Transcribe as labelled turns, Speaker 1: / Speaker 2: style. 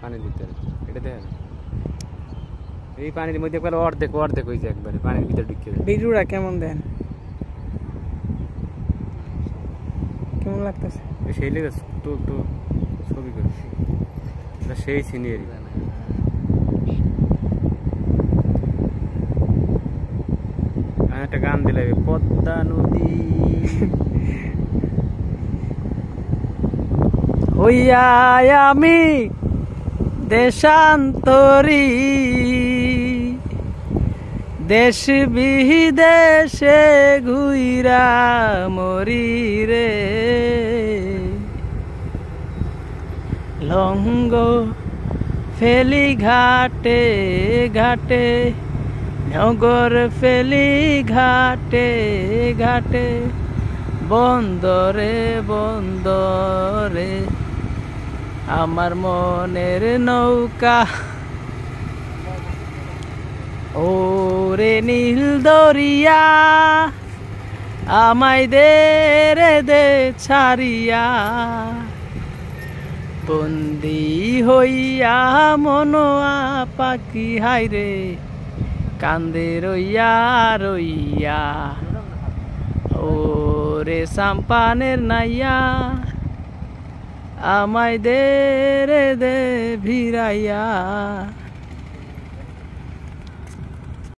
Speaker 1: পানির ভিতরে এটা দেখেন এই পানির মধ্যে একবার অর্ধেক অর্ধেক হয়েছে একবারে পানির ভিতরে ঢুকে
Speaker 2: ভিডিওটা কেমন দেন কেমন লাগতেছে
Speaker 1: সেই লেগে তো তো ছবি করে সেই সিনিয়র একটা গান দিলে পদ্মা নদী
Speaker 2: হইয়া আমি দেশান্তরী দেশ বিদেশে ঘুইরা মরি রে লঙ্গ ফেলি ঘাটে ঘাটে নগর ফেলি ঘাটে ঘাটে বন্দরে বন্দরে আমার মনের নৌকা ওরে নীল দরিয়া আমায় দে রে দে ছাড়িয়া বন্দি হইয়া মনোয়া পাখি হাইরে কান্দে রইয়া রইয়া ওরে সাম্পানের নাইয়া আমায় দে রে দে ভিড়াইয়া।